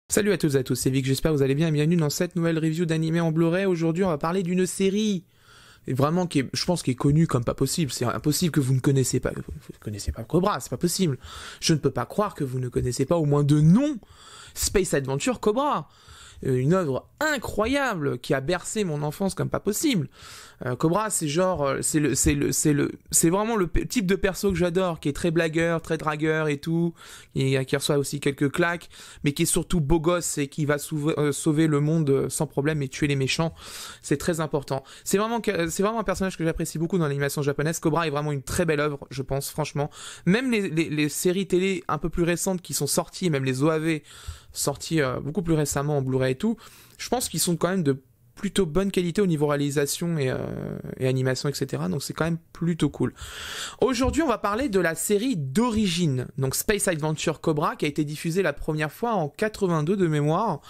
Salut à toutes et à tous, c'est Vic, j'espère que vous allez bien et bienvenue dans cette nouvelle review d'animé en Blu-ray. Aujourd'hui, on va parler d'une série, et vraiment je pense qui est connue comme pas possible. C'est impossible que vous ne connaissez pas, Cobra, c'est pas possible. Je ne peux pas croire que vous ne connaissez pas au moins de nom Space Adventure Cobra. Une œuvre incroyable qui a bercé mon enfance comme pas possible. Cobra, c'est genre, c'est vraiment le type de perso que j'adore, qui est très blagueur, très dragueur et tout, et qui reçoit aussi quelques claques, mais qui est surtout beau gosse et qui va sauver le monde sans problème et tuer les méchants. C'est très important. C'est vraiment un personnage que j'apprécie beaucoup dans l'animation japonaise. Cobra est vraiment une très belle œuvre, je pense, franchement. Même les séries télé un peu plus récentes qui sont sorties, même les OAV sortis beaucoup plus récemment en Blu-ray et tout, je pense qu'ils sont quand même de plutôt bonne qualité au niveau réalisation et animation, etc. Donc c'est quand même plutôt cool. Aujourd'hui, on va parler de la série d'origine, donc Space Adventure Cobra, qui a été diffusée la première fois en 82 de mémoire,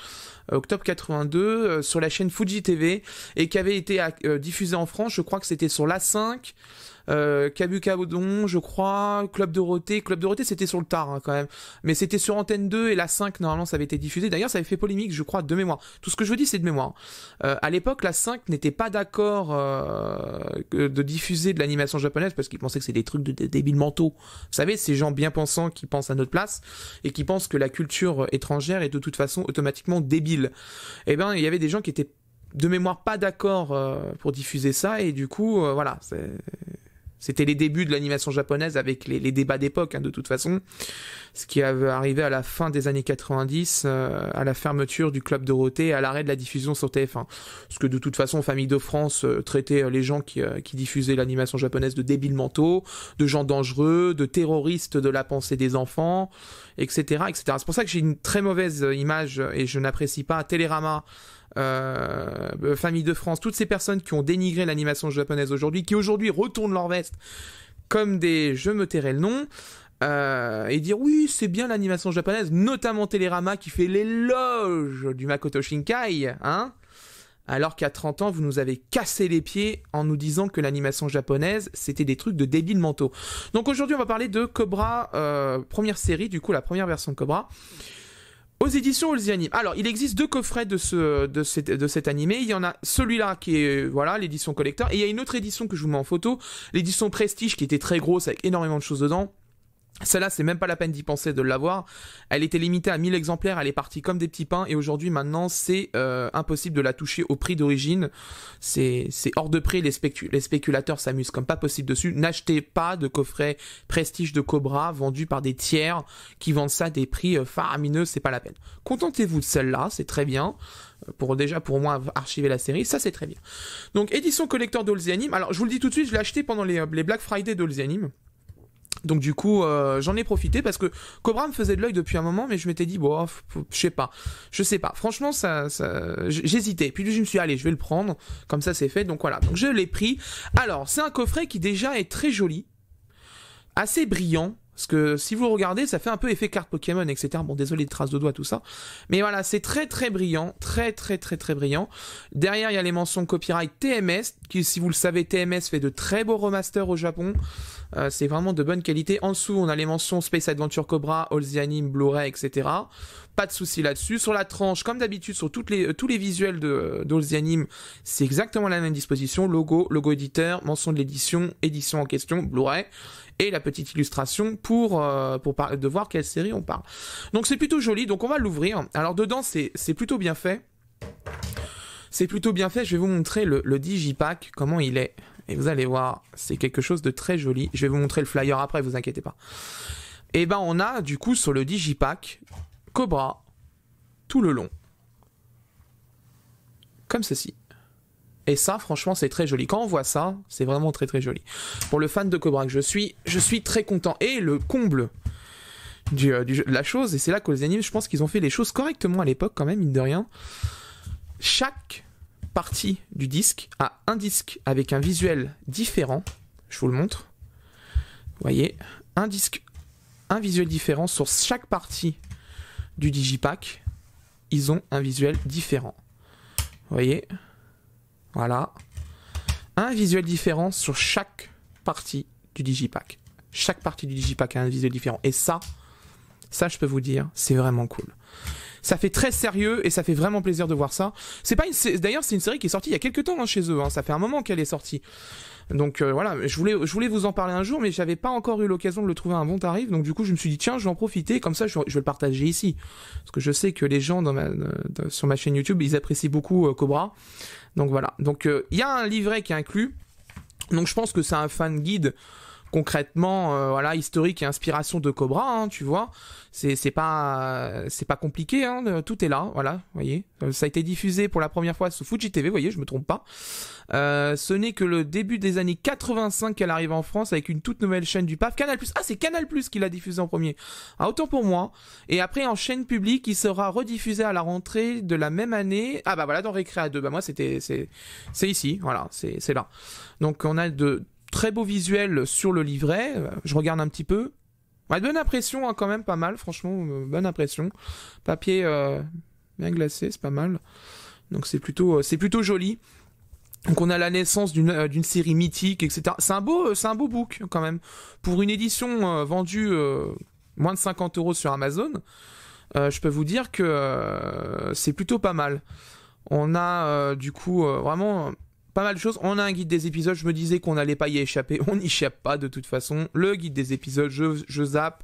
octobre 82, sur la chaîne Fuji TV, et qui avait été diffusée en France, je crois que c'était sur l'A5, Kabukabodon, je crois, Club Dorothée c'était sur le tard hein, quand même, mais c'était sur Antenne 2 et la 5 normalement ça avait été diffusé, d'ailleurs ça avait fait polémique je crois de mémoire, tout ce que je dis c'est de mémoire. À l'époque la 5 n'était pas d'accord de diffuser de l'animation japonaise parce qu'ils pensaient que c'est des trucs de débiles mentaux, vous savez ces gens bien pensants qui pensent à notre place et qui pensent que la culture étrangère est de toute façon automatiquement débile. Et ben il y avait des gens qui étaient de mémoire pas d'accord pour diffuser ça et du coup voilà c'était les débuts de l'animation japonaise avec les débats d'époque, hein, de toute façon. Ce qui avait arrivé à la fin des années 90, à la fermeture du Club Dorothée, à l'arrêt de la diffusion sur TF1. Parce que de toute façon, Famille de France traitait les gens qui diffusaient l'animation japonaise de débiles mentaux, de gens dangereux, de terroristes de la pensée des enfants, etc., etc. C'est pour ça que j'ai une très mauvaise image et je n'apprécie pas Télérama, Famille de France, toutes ces personnes qui ont dénigré l'animation japonaise aujourd'hui, qui aujourd'hui retournent leur veste comme des je me tairai le nom, et dire oui c'est bien l'animation japonaise, notamment Télérama qui fait l'éloge du Makoto Shinkai, hein, alors qu'à 30 ans vous nous avez cassé les pieds en nous disant que l'animation japonaise c'était des trucs de débiles mentaux. Donc aujourd'hui on va parler de Cobra, première série, du coup la première version de Cobra, aux éditions All The Anime. Alors, il existe deux coffrets de cet animé. Il y en a celui-là qui est, voilà, l'édition collector. Et il y a une autre édition que je vous mets en photo. L'édition Prestige qui était très grosse avec énormément de choses dedans. Celle-là, c'est même pas la peine d'y penser de l'avoir. Elle était limitée à 1000 exemplaires, elle est partie comme des petits pains, et aujourd'hui, maintenant, c'est impossible de la toucher au prix d'origine. C'est hors de prix, les spéculateurs s'amusent comme pas possible dessus. N'achetez pas de coffret Prestige de Cobra vendu par des tiers qui vendent ça à des prix faramineux, c'est pas la peine. Contentez-vous de celle-là, c'est très bien. Pour moi archiver la série, ça c'est très bien. Donc, édition collector d'All The Anime. Alors, je vous le dis tout de suite, je l'ai acheté pendant les Black Friday d'All The Anime. Donc du coup, j'en ai profité parce que Cobra me faisait de l'œil depuis un moment, mais je m'étais dit, bon, je sais pas. Franchement, j'hésitais. Puis je me suis dit, allez, je vais le prendre. Comme ça, c'est fait. Donc voilà. Donc je l'ai pris. Alors, c'est un coffret qui déjà est très joli, assez brillant. Parce que si vous regardez, ça fait un peu effet carte Pokémon, etc. Bon, désolé de traces de doigts, tout ça. Mais voilà, c'est très très brillant. Très très très très brillant. Derrière, il y a les mentions copyright TMS, qui, si vous le savez, TMS fait de très beaux remasters au Japon. C'est vraiment de bonne qualité. En dessous, on a les mentions Space Adventure Cobra, All The Anime, Blu-ray, etc. Pas de souci là-dessus. Sur la tranche, comme d'habitude, sur tous les visuels de All The Anime, c'est exactement la même disposition. Logo éditeur, mention de l'édition, édition en question, Blu-ray. Et la petite illustration pour parler de voir quelle série on parle. Donc c'est plutôt joli, donc on va l'ouvrir. Alors dedans c'est plutôt bien fait. C'est plutôt bien fait, je vais vous montrer le Digipack, comment il est. Et vous allez voir, c'est quelque chose de très joli. Je vais vous montrer le flyer après, vous inquiétez pas. Et ben on a du coup sur le Digipack Cobra tout le long. Comme ceci. Et ça, franchement, c'est très joli. Quand on voit ça, c'est vraiment très très joli. Pour le fan de Cobra que je suis très content. Et le comble de la chose, et c'est là que les animes, je pense qu'ils ont fait les choses correctement à l'époque quand même, mine de rien. Chaque partie du disque a un disque avec un visuel différent. Je vous le montre. Vous voyez, un visuel différent sur chaque partie du Digipack. Ils ont un visuel différent. Vous voyez ? Voilà. Un visuel différent sur chaque partie du Digipack. Chaque partie du Digipack a un visuel différent. Et ça, je peux vous dire, c'est vraiment cool. Ça fait très sérieux et ça fait vraiment plaisir de voir ça. D'ailleurs, c'est une série qui est sortie il y a quelques temps chez eux. Hein. Ça fait un moment qu'elle est sortie. Donc voilà, je voulais vous en parler un jour, mais j'avais pas encore eu l'occasion de le trouver à un bon tarif. Donc du coup, je me suis dit tiens, je vais en profiter. Comme ça, je vais le partager ici, parce que je sais que les gens sur ma chaîne YouTube, ils apprécient beaucoup Cobra. Donc voilà. Donc il y a un livret qui est inclus. Donc je pense que c'est un fan guide. Concrètement, voilà, historique et inspiration de Cobra, hein, tu vois, c'est pas compliqué, hein, tout est là, voilà, vous voyez, ça a été diffusé pour la première fois sur Fuji TV, vous voyez, je me trompe pas. Ce n'est que le début des années 85 qu'elle arrive en France avec une toute nouvelle chaîne du PAF, Canal+. Ah, c'est Canal+ qui l'a diffusé en premier. Ah, autant pour moi. Et après en chaîne publique, il sera rediffusé à la rentrée de la même année. Ah bah voilà, dans Récréa 2. Bah moi c'est ici, voilà, c'est là. Donc on a de très beau visuel sur le livret. Je regarde un petit peu. Ouais, bonne impression, hein, quand même, pas mal, franchement, bonne impression. Papier bien glacé, c'est pas mal. Donc c'est plutôt joli. Donc on a la naissance d'une série mythique, etc. C'est un beau book quand même. Pour une édition vendue moins de 50 € sur Amazon, je peux vous dire que c'est plutôt pas mal. On a du coup vraiment pas mal de choses. On a un guide des épisodes. Je me disais qu'on n'allait pas y échapper. On n'y échappe pas de toute façon. Le guide des épisodes, je zappe.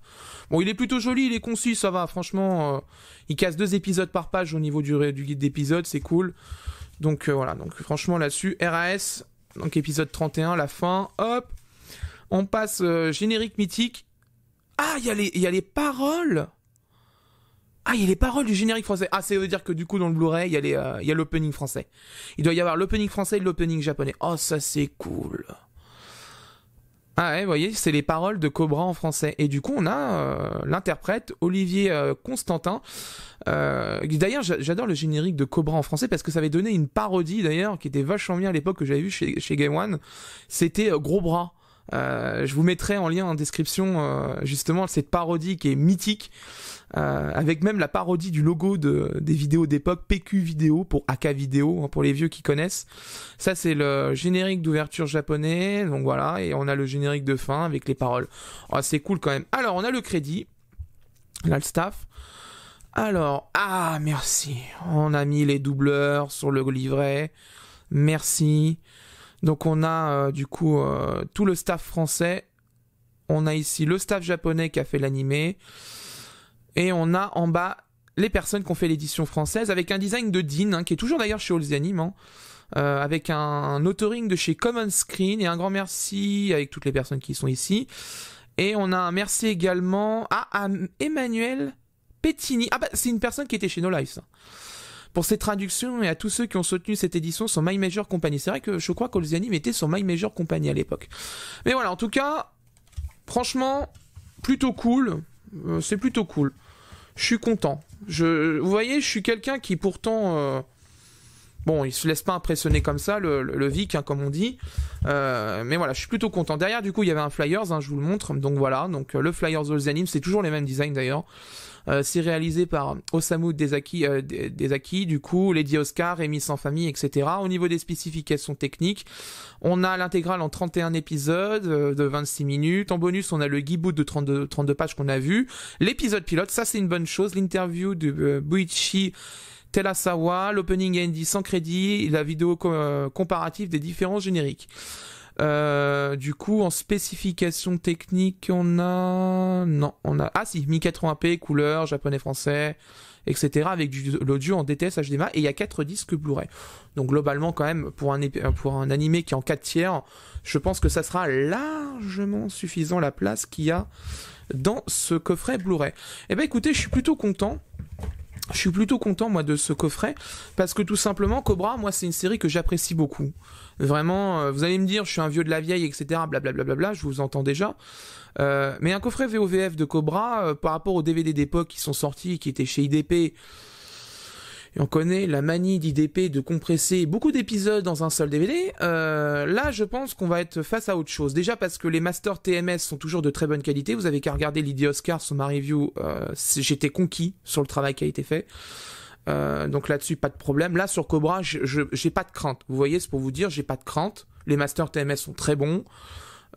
Bon, il est plutôt joli, il est concis, ça va. Franchement, il casse 2 épisodes par page au niveau du guide d'épisodes, c'est cool. Donc voilà. Donc franchement là-dessus, RAS. Donc épisode 31, la fin. Hop. On passe générique mythique. Ah, il y a les paroles. Ah, il y a les paroles du générique français. Ah, ça veut dire que du coup, dans le Blu-ray, il y a l'opening français. Il doit y avoir l'opening français et l'opening japonais. Oh, ça, c'est cool. Ah ouais, vous voyez, c'est les paroles de Cobra en français. Et du coup, on a l'interprète Olivier Constantin. D'ailleurs, j'adore le générique de Cobra en français parce que ça avait donné une parodie, d'ailleurs, qui était vachement bien à l'époque que j'avais vu chez Game One. C'était Gros Bras. Je vous mettrai en lien en description justement cette parodie qui est mythique. Avec même la parodie du logo des vidéos d'époque, PQ Vidéo pour AK Vidéo, hein, pour les vieux qui connaissent. Ça, c'est le générique d'ouverture japonais, donc voilà, et on a le générique de fin avec les paroles. Oh, c'est cool quand même. Alors, on a le crédit, là, le staff. Alors, ah, merci. On a mis les doubleurs sur le livret. Merci. Donc, on a du coup tout le staff français. On a ici le staff japonais qui a fait l'animé. Et on a en bas les personnes qui ont fait l'édition française avec un design de Dean, hein, qui est toujours d'ailleurs chez All the Anime, hein, avec un authoring de chez Common Screen et un grand merci avec toutes les personnes qui sont ici. Et on a un merci également à Emmanuel Pettini. Ah bah c'est une personne qui était chez No Life, ça. Pour ses traductions et à tous ceux qui ont soutenu cette édition sur My Major Company. C'est vrai que je crois qu'All the Anime était sur My Major Company à l'époque. Mais voilà, en tout cas, franchement, plutôt cool. C'est plutôt cool. Je suis content. Vous voyez, je suis quelqu'un qui pourtant... bon, il se laisse pas impressionner comme ça, le Vic, hein, comme on dit. Mais voilà, je suis plutôt content. Derrière, du coup, il y avait un Flyers, hein, je vous le montre. Donc voilà, donc le Flyers All the Anime, c'est toujours les mêmes designs d'ailleurs. C'est réalisé par Osamu Dezaki, du coup, Lady Oscar, Rémi Sans Famille, etc. Au niveau des spécifications techniques, on a l'intégrale en 31 épisodes de 26 minutes. En bonus, on a le guiboot de 32 pages qu'on a vu. L'épisode pilote, ça c'est une bonne chose. L'interview de Buichi Terasawa, l'opening Andy sans crédit, la vidéo comparative des différents génériques. Du coup, en spécification technique, on a 1080p, couleur, japonais-français, etc. avec l'audio en DTS HDMI et il y a 4 disques Blu-ray. Donc globalement, quand même, pour un animé qui est en 4 tiers, je pense que ça sera largement suffisant la place qu'il y a dans ce coffret Blu-ray. Eh ben écoutez, je suis plutôt content. Je suis plutôt content, moi, de ce coffret, parce que tout simplement, Cobra, moi, c'est une série que j'apprécie beaucoup. Vraiment, vous allez me dire, je suis un vieux de la vieille, etc., blablabla, je vous entends déjà. Mais un coffret VOVF de Cobra, par rapport aux DVD d'époque qui sont sortis, qui étaient chez IDP, et on connaît la manie d'IDP de compresser beaucoup d'épisodes dans un seul DVD, là je pense qu'on va être face à autre chose. Déjà parce que les masters TMS sont toujours de très bonne qualité, vous avez qu'à regarder Lady Oscar sur ma review, j'étais conquis sur le travail qui a été fait. Donc là-dessus pas de problème. Là sur Cobra j'ai pas de crainte, vous voyez, c'est pour vous dire, j'ai pas de crainte. Les masters TMS sont très bons.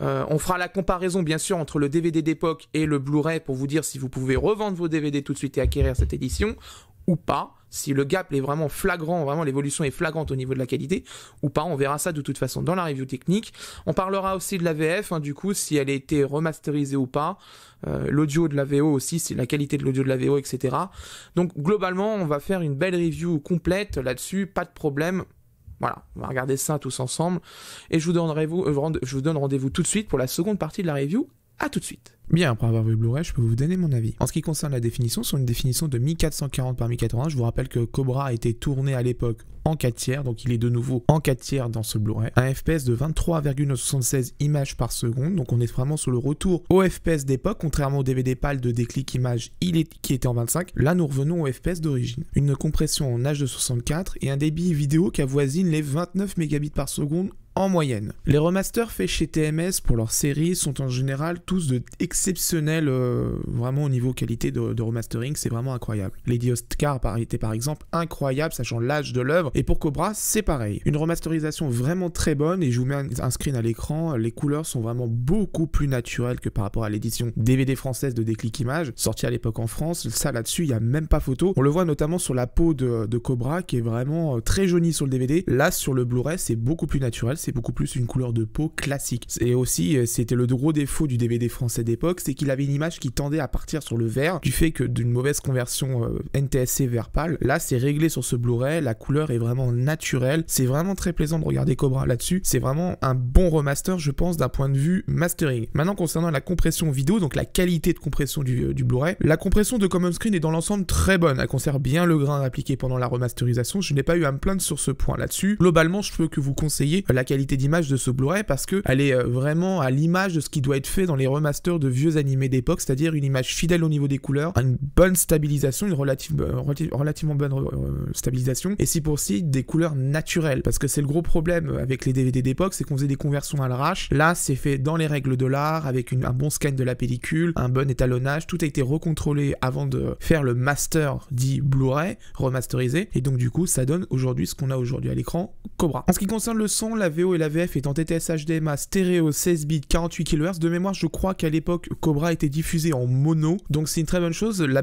On fera la comparaison bien sûr entre le DVD d'époque et le Blu-ray pour vous dire si vous pouvez revendre vos DVD tout de suite et acquérir cette édition ou pas. Si le gap est vraiment flagrant, vraiment l'évolution est flagrante au niveau de la qualité, ou pas, on verra ça de toute façon dans la review technique. On parlera aussi de la VF, du coup, si elle a été remasterisée ou pas, l'audio de la VO aussi, c'est la qualité de l'audio de la VO, etc. Donc globalement, on va faire une belle review complète là-dessus, pas de problème. Voilà, on va regarder ça tous ensemble, et je vous donne rendez-vous tout de suite pour la seconde partie de la review. À tout de suite. Bien, après avoir vu le Blu-ray, je peux vous donner mon avis. En ce qui concerne la définition, c'est une définition de 1440 par 1080. Je vous rappelle que Cobra a été tourné à l'époque en 4 tiers, donc il est de nouveau en 4 tiers dans ce Blu-ray. Un FPS de 23,76 images par seconde, donc on est vraiment sur le retour au FPS d'époque, contrairement au DVD PAL de Déclic Images qui était en 25. Là, nous revenons au FPS d'origine. Une compression en H264 et un débit vidéo qui avoisine les 29 mégabits par seconde en moyenne. Les remasters faits chez TMS pour leur série sont en général tous exceptionnels, vraiment au niveau qualité de remastering, c'est vraiment incroyable. Lady Oscar était par exemple incroyable, sachant l'âge de l'œuvre, et pour Cobra, c'est pareil. Une remasterisation vraiment très bonne, et je vous mets un screen à l'écran, les couleurs sont vraiment beaucoup plus naturelles que par rapport à l'édition DVD française de Déclic Images, sortie à l'époque en France. Ça là-dessus, il n'y a même pas photo. On le voit notamment sur la peau de Cobra, qui est vraiment très jaunie sur le DVD. Là, sur le Blu-ray, c'est beaucoup plus naturel, c'est beaucoup plus une couleur de peau classique. Et aussi, c'était le gros défaut du DVD français d'époque, c'est qu'il avait une image qui tendait à partir sur le vert, du fait que d'une mauvaise conversion NTSC vert pâle. Là, c'est réglé sur ce Blu-ray, la couleur est vraiment naturelle, c'est vraiment très plaisant de regarder Cobra là-dessus, c'est vraiment un bon remaster, je pense, d'un point de vue mastering. Maintenant, concernant la compression vidéo, donc la qualité de compression du Blu-ray, la compression de Common Screen est dans l'ensemble très bonne, elle conserve bien le grain appliqué pendant la remasterisation, je n'ai pas eu à me plaindre sur ce point là-dessus. Globalement, je peux que vous conseiller la qualité d'image de ce Blu-ray parce que elle est vraiment à l'image de ce qui doit être fait dans les remasters de vieux animés d'époque, c'est-à-dire une image fidèle au niveau des couleurs, une bonne stabilisation, une relativement bonne stabilisation, et si possible des couleurs naturelles, parce que c'est le gros problème avec les DVD d'époque, c'est qu'on faisait des conversions à l'arrache. Là, c'est fait dans les règles de l'art, avec un bon scan de la pellicule, un bon étalonnage, tout a été recontrôlé avant de faire le master dit Blu-ray remasterisé, et donc du coup, ça donne aujourd'hui ce qu'on a aujourd'hui à l'écran, Cobra. En ce qui concerne le son, la VO et la VF est en TTS HDMI stéréo 16 bits 48 kHz. De mémoire, je crois qu'à l'époque Cobra était diffusé en mono, donc c'est une très bonne chose. La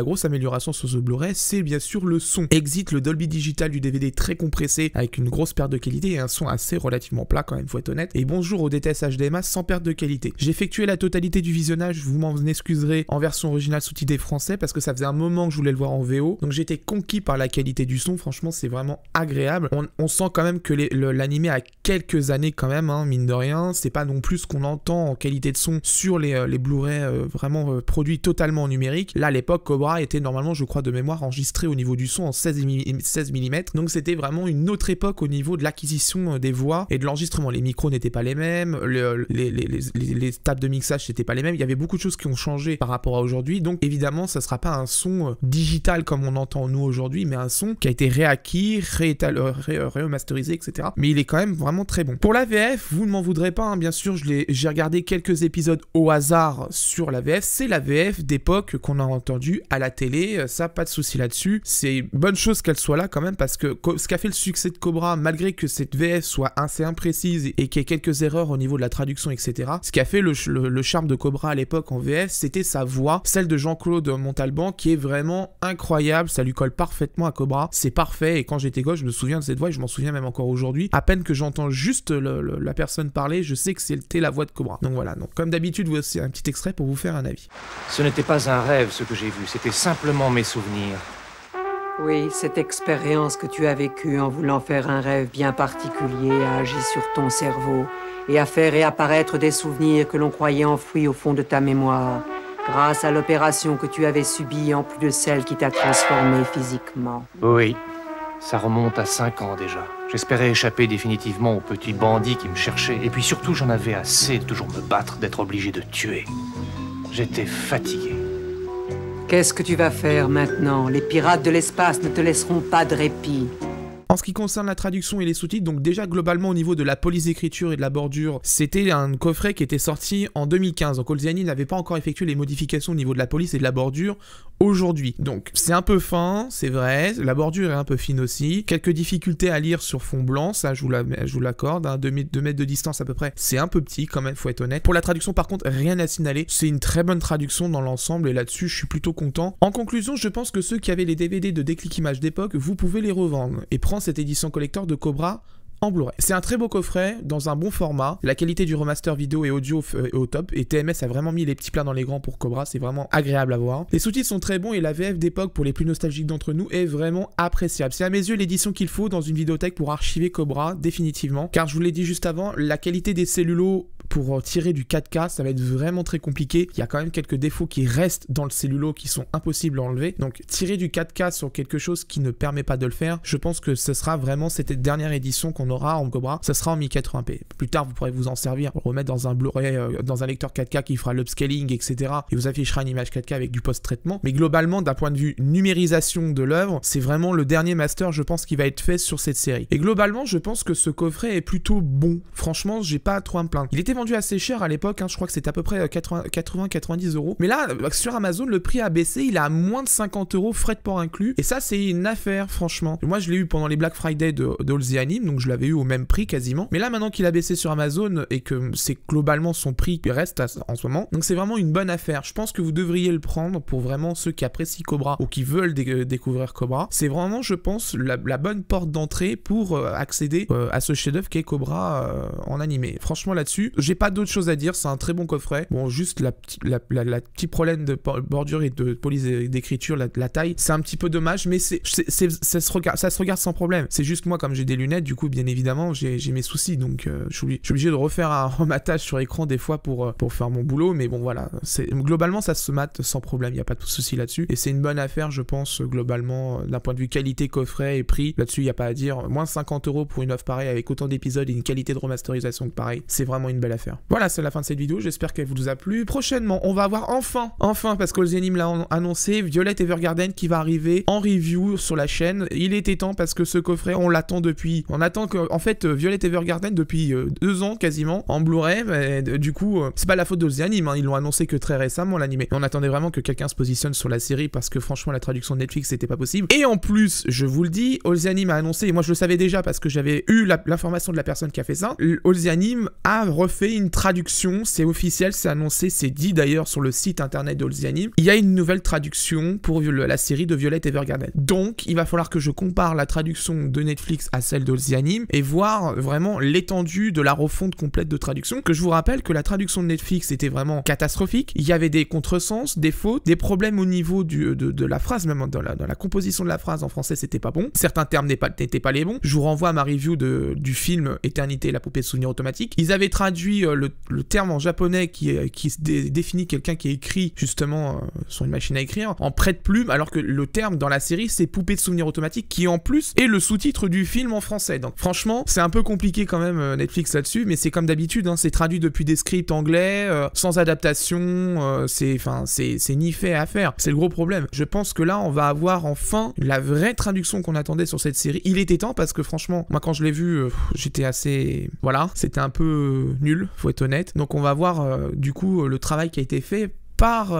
grosse amélioration sur ce Blu-ray, c'est bien sûr le son. Exit le Dolby Digital du DVD très compressé avec une grosse perte de qualité et un son assez relativement plat quand même, faut être honnête. Et bonjour au DTS HDMI sans perte de qualité. J'ai effectué la totalité du visionnage, vous m'en excuserez, en version originale sous-titrée français parce que ça faisait un moment que je voulais le voir en VO, donc j'étais conquis par la qualité du son. Franchement, c'est vraiment agréable. On sent quand même que l'animé a quelques années quand même, mine de rien, c'est pas non plus ce qu'on entend en qualité de son sur les Blu-ray vraiment produits totalement en numérique. Là, à l'époque, Cobra était normalement, je crois de mémoire, enregistré au niveau du son en 16 mm, donc c'était vraiment une autre époque au niveau de l'acquisition des voix et de l'enregistrement. Les micros n'étaient pas les mêmes, les tables de mixage n'étaient pas les mêmes, il y avait beaucoup de choses qui ont changé par rapport à aujourd'hui, donc évidemment, ça sera pas un son digital comme on entend nous aujourd'hui, mais un son qui a été réacquis, remasterisé, etc. Mais il est quand même vraiment très bon. Pour la VF, vous ne m'en voudrez pas, bien sûr, j'ai regardé quelques épisodes au hasard sur la VF, c'est la VF d'époque qu'on a entendu à la télé, ça, pas de souci là-dessus. C'est une bonne chose qu'elle soit là quand même, parce que ce qui a fait le succès de Cobra, malgré que cette VF soit assez imprécise et qu'il y ait quelques erreurs au niveau de la traduction, etc., ce qui a fait le charme de Cobra à l'époque en VF, c'était sa voix, celle de Jean-Claude Montalban, qui est vraiment incroyable, ça lui colle parfaitement à Cobra, c'est parfait, et quand j'étais gosse, je me souviens de cette voix, et je m'en souviens même encore aujourd'hui, à peine que j'entends juste la personne parler, je sais que c'était la voix de Cobra. Donc voilà, donc comme d'habitude, voici un petit extrait pour vous faire un avis. Ce n'était pas un rêve ce que j'ai vu, c'était simplement mes souvenirs. Oui, cette expérience que tu as vécue en voulant faire un rêve bien particulier a agi sur ton cerveau et a fait réapparaître des souvenirs que l'on croyait enfouis au fond de ta mémoire, grâce à l'opération que tu avais subie en plus de celle qui t'a transformé physiquement. Oui, ça remonte à 5 ans déjà. J'espérais échapper définitivement aux petits bandits qui me cherchaient, et puis surtout j'en avais assez de toujours me battre, d'être obligé de tuer. J'étais fatigué. Qu'est-ce que tu vas faire maintenant? Les pirates de l'espace ne te laisseront pas de répit. En ce qui concerne la traduction et les sous-titres, donc déjà globalement au niveau de la police d'écriture et de la bordure, c'était un coffret qui était sorti en 2015. Donc Olziani n'avait pas encore effectué les modifications au niveau de la police et de la bordure aujourd'hui. Donc c'est un peu fin, c'est vrai, la bordure est un peu fine aussi. Quelques difficultés à lire sur fond blanc, ça je vous l'accorde, hein, 2 mètres de distance à peu près, c'est un peu petit quand même, faut être honnête. Pour la traduction par contre, rien à signaler, c'est une très bonne traduction dans l'ensemble et là-dessus je suis plutôt content. En conclusion, je pense que ceux qui avaient les DVD de Déclic Images d'époque, vous pouvez les revendre et prendre cette édition collector de Cobra en Blu-ray. C'est un très beau coffret, dans un bon format, la qualité du remaster vidéo et audio est au top, et TMS a vraiment mis les petits plats dans les grands pour Cobra, c'est vraiment agréable à voir. Les sous-titres sont très bons et la VF d'époque, pour les plus nostalgiques d'entre nous, est vraiment appréciable. C'est à mes yeux l'édition qu'il faut dans une vidéothèque pour archiver Cobra, définitivement, car je vous l'ai dit juste avant, la qualité des cellulos pour tirer du 4K, ça va être vraiment très compliqué. Il y a quand même quelques défauts qui restent dans le cellulo qui sont impossibles à enlever. Donc tirer du 4K sur quelque chose qui ne permet pas de le faire, je pense que ce sera vraiment cette dernière édition qu'on aura en Cobra, ça sera en 1080p. Plus tard, vous pourrez vous en servir, remettre dans un Blu-ray, dans un lecteur 4K qui fera l'upscaling, etc. et vous affichera une image 4K avec du post-traitement. Mais globalement, d'un point de vue numérisation de l'œuvre, c'est vraiment le dernier master, je pense, qui va être fait sur cette série. Et globalement, je pense que ce coffret est plutôt bon. Franchement, j'ai pas trop à me plaindre. Il était vendu assez cher à l'époque, hein, je crois que c'était à peu près 80-90 euros. Mais là, sur Amazon, le prix a baissé, il est à moins de 50 euros, frais de port inclus. Et ça, c'est une affaire, franchement. Moi, je l'ai eu pendant les Black Friday de All the Anime, donc je l'avais eu au même prix quasiment. Mais là, maintenant qu'il a baissé sur Amazon et que c'est globalement son prix qui reste en ce moment, donc c'est vraiment une bonne affaire. Je pense que vous devriez le prendre pour vraiment ceux qui apprécient Cobra ou qui veulent découvrir Cobra. C'est vraiment, je pense, la bonne porte d'entrée pour accéder à ce chef-d'œuvre qu'est Cobra en animé. Franchement, là-dessus, j'ai pas d'autre chose à dire, c'est un très bon coffret. Bon, juste la petite problème de bordure et de police d'écriture, la taille, c'est un petit peu dommage, mais ça se regarde sans problème. C'est juste moi, comme j'ai des lunettes, du coup, bien évidemment, j'ai mes soucis, donc je suis obligé de refaire un rematage sur écran des fois pour faire mon boulot, mais bon, voilà. Globalement, ça se mate sans problème, il n'y a pas de souci là-dessus, et c'est une bonne affaire, je pense, globalement, d'un point de vue qualité, coffret et prix. Là-dessus, il n'y a pas à dire. Moins 50 euros pour une œuvre pareille avec autant d'épisodes et une qualité de remasterisation que pareil, c'est vraiment une belle affaire. Voilà, c'est la fin de cette vidéo, j'espère qu'elle vous a plu. Prochainement, on va avoir enfin, parce que Olziani l'a annoncé, Violet Evergarden qui va arriver en review sur la chaîne. Il était temps parce que ce coffret, on l'attend depuis... On attend que, en fait, Violet Evergarden depuis 2 ans quasiment, en Blu-ray, mais du coup, c'est pas la faute d'Olziani, hein, ils l'ont annoncé que très récemment, l'animé. On attendait vraiment que quelqu'un se positionne sur la série parce que franchement, la traduction de Netflix, c'était pas possible. Et en plus, je vous le dis, Olziani m'a annoncé, et moi je le savais déjà parce que j'avais eu l'information de la personne qui a fait ça, Olziani a refait une traduction, c'est officiel, c'est annoncé, c'est dit d'ailleurs sur le site internet d'Olziani. Il y a une nouvelle traduction pour la série de Violet Evergarden. Donc, il va falloir que je compare la traduction de Netflix à celle d'Olziani et voir vraiment l'étendue de la refonte complète de traduction. Que je vous rappelle que la traduction de Netflix était vraiment catastrophique. Il y avait des contresens, des fautes, des problèmes au niveau de la phrase, même dans la composition de la phrase en français, c'était pas bon. Certains termes n'étaient pas les bons. Je vous renvoie à ma review du film Éternité et la poupée de souvenirs automatique. Ils avaient traduit le terme en japonais qui définit quelqu'un qui écrit justement sur une machine à écrire en prête-plume, alors que le terme dans la série c'est poupée de souvenirs automatique qui en plus est le sous-titre du film en français. Donc franchement c'est un peu compliqué quand même Netflix là-dessus, mais c'est comme d'habitude, hein, c'est traduit depuis des scripts anglais, sans adaptation, c'est ni fait à faire, c'est le gros problème. Je pense que là on va avoir enfin la vraie traduction qu'on attendait sur cette série. Il était temps parce que franchement moi quand je l'ai vu j'étais assez... Voilà, c'était un peu nul, faut être honnête. Donc on va voir du coup le travail qui a été fait par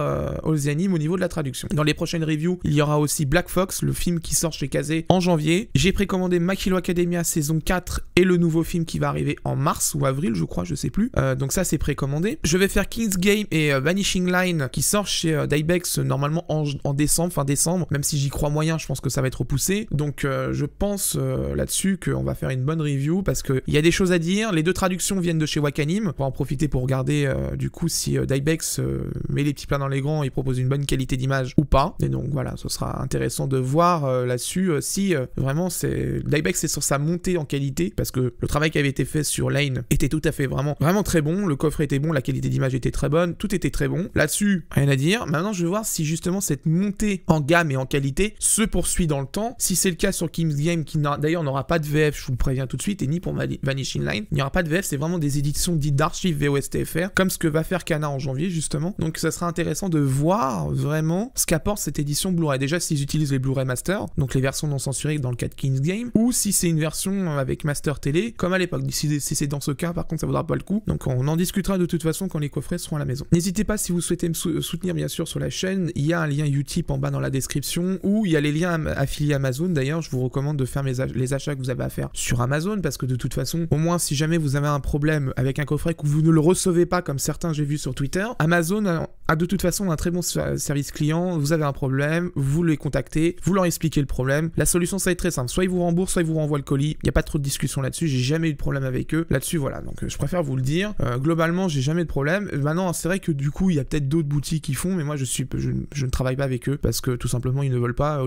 Olziani au niveau de la traduction. Dans les prochaines reviews, il y aura aussi Black Fox, le film qui sort chez Kazé en janvier. J'ai précommandé My Hero Academia saison 4 et le nouveau film qui va arriver en mars ou avril, je crois, je sais plus. Donc ça, c'est précommandé. Je vais faire King's Game et Vanishing Line qui sort chez Dybex normalement en décembre, fin décembre. Même si j'y crois moyen, je pense que ça va être repoussé. Donc je pense là-dessus qu'on va faire une bonne review parce qu'il y a des choses à dire. Les 2 traductions viennent de chez Wakanim. On va en profiter pour regarder du coup si Dybex met les petits plats dans les grands, il propose une bonne qualité d'image ou pas. Et donc voilà, ce sera intéressant de voir là-dessus si vraiment Dybex est sur sa montée en qualité, parce que le travail qui avait été fait sur Lane était tout à fait vraiment très bon, le coffret était bon, la qualité d'image était très bonne, tout était très bon. Là-dessus, rien à dire. Maintenant, je vais voir si justement cette montée en gamme et en qualité se poursuit dans le temps. Si c'est le cas sur King's Game, qui d'ailleurs n'aura pas de VF, je vous le préviens tout de suite, et ni pour Vanishing Line, il n'y aura pas de VF, c'est vraiment des éditions dites d'archives VOSTFR, comme ce que va faire Kana en janvier justement. Donc ça sera intéressant de voir vraiment ce qu'apporte cette édition Blu-ray. Déjà, s'ils utilisent les Blu-ray Master, donc les versions non censurées dans le cas de Kings Game, ou si c'est une version avec Master Télé, comme à l'époque. Si c'est dans ce cas, par contre, ça vaudra pas le coup. Donc on en discutera de toute façon quand les coffrets seront à la maison. N'hésitez pas, si vous souhaitez me soutenir bien sûr sur la chaîne, il y a un lien Utip en bas dans la description, où il y a les liens affiliés Amazon. D'ailleurs, je vous recommande de faire les achats que vous avez à faire sur Amazon, parce que de toute façon, au moins si jamais vous avez un problème avec un coffret que vous ne le recevez pas, comme certains j'ai vu sur Twitter, Amazon a de toute façon un très bon service client. Vous avez un problème, vous les contactez, vous leur expliquez le problème. La solution, ça va être très simple. Soit ils vous remboursent, soit ils vous renvoient le colis. Il n'y a pas trop de discussion là-dessus. J'ai jamais eu de problème avec eux là-dessus. Voilà. Donc je préfère vous le dire. Globalement, j'ai jamais de problème. Maintenant, c'est vrai que du coup, il y a peut-être d'autres boutiques qui font, mais moi, je ne travaille pas avec eux parce que tout simplement, ils ne veulent pas.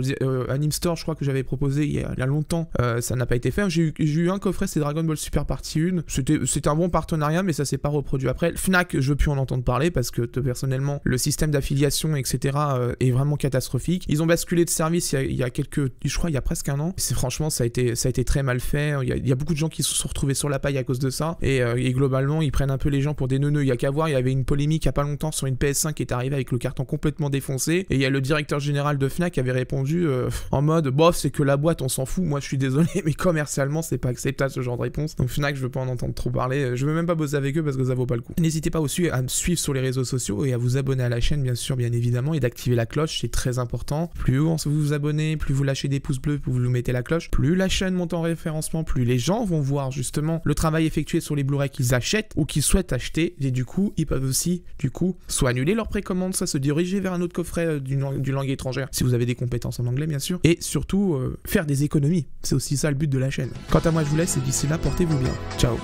Anime Store, je crois que j'avais proposé il y a longtemps, ça n'a pas été fait. J'ai eu un coffret, c'est Dragon Ball Super Partie 1. C'était un bon partenariat, mais ça s'est pas reproduit après. Fnac, je veux plus en entendre parler parce que personnellement, le système d'affiliation, etc., est vraiment catastrophique. Ils ont basculé de service il y a presque un an. Franchement, ça a été très mal fait. Il y a beaucoup de gens qui se sont retrouvés sur la paille à cause de ça. Et globalement, ils prennent un peu les gens pour des neuneux. Il y a qu'à voir, il y avait une polémique il y a pas longtemps sur une PS5 qui est arrivée avec le carton complètement défoncé. Et il y a le directeur général de Fnac qui avait répondu en mode bof, c'est que la boîte, on s'en fout. Moi, je suis désolé, mais commercialement, c'est pas acceptable ce genre de réponse. Donc Fnac, je veux pas en entendre trop parler. Je veux même pas bosser avec eux parce que ça vaut pas le coup. N'hésitez pas aussi à me suivre sur les réseaux sociaux et à vous abonner à la chaîne, bien sûr, bien évidemment, et d'activer la cloche, c'est très important. Plus vous vous abonnez, plus vous lâchez des pouces bleus, plus vous mettez la cloche, plus la chaîne monte en référencement, plus les gens vont voir justement le travail effectué sur les Blu-ray qu'ils achètent ou qu'ils souhaitent acheter, et du coup, ils peuvent aussi, soit annuler leur précommande, soit se diriger vers un autre coffret d'une langue étrangère, si vous avez des compétences en anglais, bien sûr, et surtout, faire des économies. C'est aussi ça le but de la chaîne. Quant à moi, je vous laisse, et d'ici là, portez-vous bien. Ciao.